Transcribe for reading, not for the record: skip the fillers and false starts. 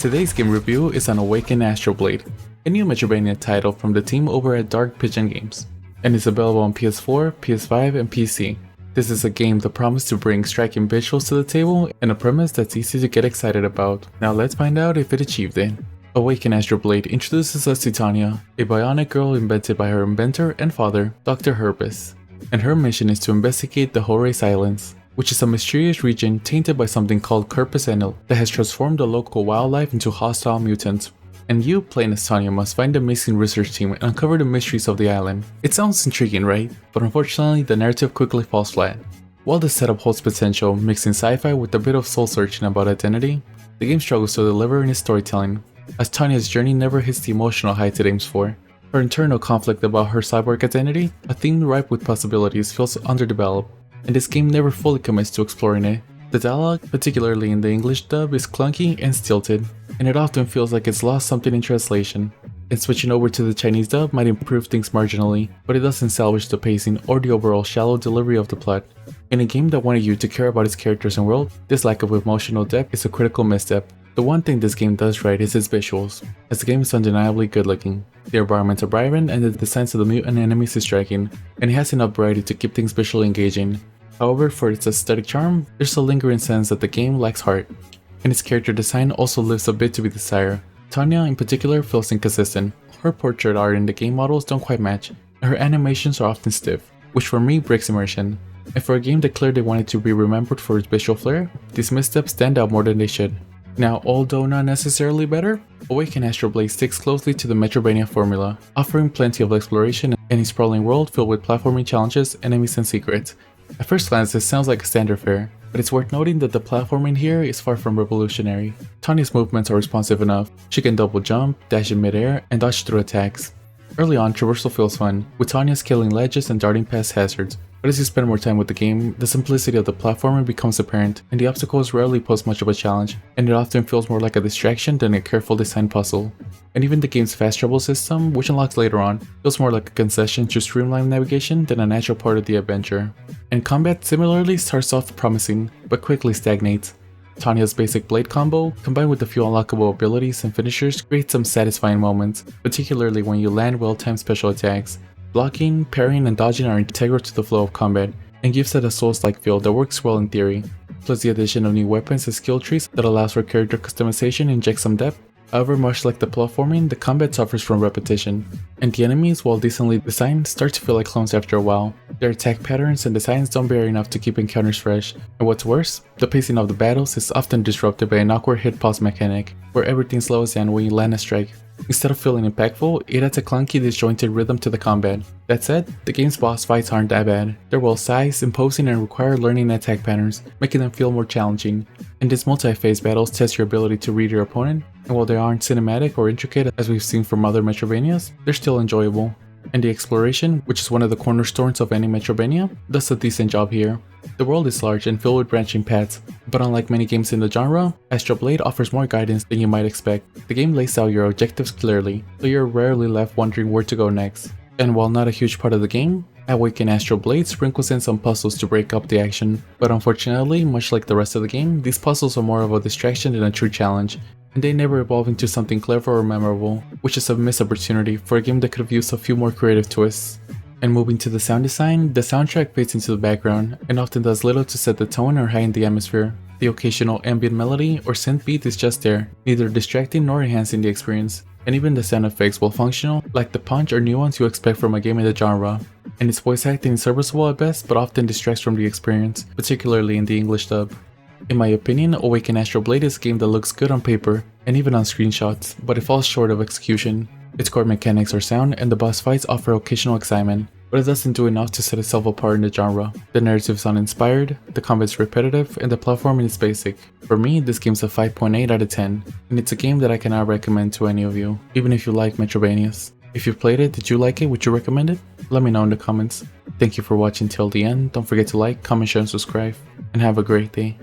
Today's game review is on Awaken Astral, a new Metroidvania title from the team over at Dark Pigeon Games, and is available on PS4, PS5, and PC. This is a game that promises to bring striking visuals to the table and a premise that's easy to get excited about. Now let's find out if it achieved it. Awaken Astral introduces us to Tanya, a bionic girl invented by her inventor and father, Dr. Herbis, and her mission is to investigate the Horace Islands, which is a mysterious region tainted by something called Corpus Enel that has transformed the local wildlife into hostile mutants. And you, playing as Tanya, must find the missing research team and uncover the mysteries of the island. It sounds intriguing, right? But unfortunately, the narrative quickly falls flat. While the setup holds potential, mixing sci-fi with a bit of soul-searching about identity, the game struggles to deliver in its storytelling, as Tanya's journey never hits the emotional heights it aims for. Her internal conflict about her cyborg identity, a theme ripe with possibilities, feels underdeveloped, and this game never fully commits to exploring it. The dialogue, particularly in the English dub, is clunky and stilted, and it often feels like it's lost something in translation. And switching over to the Chinese dub might improve things marginally, but it doesn't salvage the pacing or the overall shallow delivery of the plot. In a game that wanted you to care about its characters and world, this lack of emotional depth is a critical misstep. The one thing this game does right is its visuals, as the game is undeniably good looking. The environments are vibrant and the designs of the mutant enemies is striking, and it has enough variety to keep things visually engaging. However, for its aesthetic charm, there's a lingering sense that the game lacks heart, and its character design also leaves a bit to be desired. Tanya in particular feels inconsistent. Her portrait art and the game models don't quite match, and her animations are often stiff, which for me breaks immersion. And for a game that clearly wanted to be remembered for its visual flair, these missteps stand out more than they should. Now, although not necessarily better, Awaken Astral sticks closely to the Metroidvania formula, offering plenty of exploration and a sprawling world filled with platforming challenges, enemies, and secrets. At first glance, this sounds like a standard fare, but it's worth noting that the platforming here is far from revolutionary. Tanya's movements are responsive enough. She can double jump, dash in midair, and dodge through attacks. Early on, traversal feels fun, with Tanya scaling ledges and darting past hazards, but as you spend more time with the game, the simplicity of the platforming becomes apparent, and the obstacles rarely pose much of a challenge, and it often feels more like a distraction than a careful designed puzzle. And even the game's fast travel system, which unlocks later on, feels more like a concession to streamline navigation than a natural part of the adventure. And combat similarly starts off promising, but quickly stagnates. Tanya's basic blade combo, combined with a few unlockable abilities and finishers, creates some satisfying moments, particularly when you land well-timed special attacks. Blocking, parrying, and dodging are integral to the flow of combat, and gives it a Souls-like feel that works well in theory. Plus the addition of new weapons and skill trees that allows for character customization injects some depth. However, much like the platforming, the combat suffers from repetition, and the enemies, while decently designed, start to feel like clones after a while. Their attack patterns and designs don't vary enough to keep encounters fresh, and what's worse, the pacing of the battles is often disrupted by an awkward hit pause mechanic, where everything slows down when you land a strike. Instead of feeling impactful, it adds a clunky, disjointed rhythm to the combat. That said, the game's boss fights aren't that bad. They're well sized, imposing, and require learning attack patterns, making them feel more challenging. And these multi-phase battles test your ability to read your opponent, and while they aren't cinematic or intricate as we've seen from other Metroidvanias, they're still enjoyable. And the exploration, which is one of the cornerstones of any Metroidvania, does a decent job here. The world is large and filled with branching paths, but unlike many games in the genre, Astral offers more guidance than you might expect. The game lays out your objectives clearly, so you're rarely left wondering where to go next. And while not a huge part of the game, Awaken Astral sprinkles in some puzzles to break up the action, but unfortunately, much like the rest of the game, these puzzles are more of a distraction than a true challenge, and they never evolve into something clever or memorable, which is a missed opportunity for a game that could have used a few more creative twists. And moving to the sound design, the soundtrack fades into the background and often does little to set the tone or heighten the atmosphere. The occasional ambient melody or synth beat is just there, neither distracting nor enhancing the experience. And even the sound effects, while functional, lack the punch or nuance you expect from a game in the genre. And its voice acting is serviceable at best, but often distracts from the experience, particularly in the English dub. In my opinion, Awaken Astral is a game that looks good on paper, and even on screenshots, but it falls short of execution. Its core mechanics are sound, and the boss fights offer occasional excitement, but it doesn't do enough to set itself apart in the genre. The narrative is uninspired, the combat's repetitive, and the platforming is basic. For me, this game's a 5.8 out of 10, and it's a game that I cannot recommend to any of you, even if you like Metroidvanias. If you played it, did you like it? Would you recommend it? Let me know in the comments. Thank you for watching till the end. Don't forget to like, comment, share, and subscribe, and have a great day.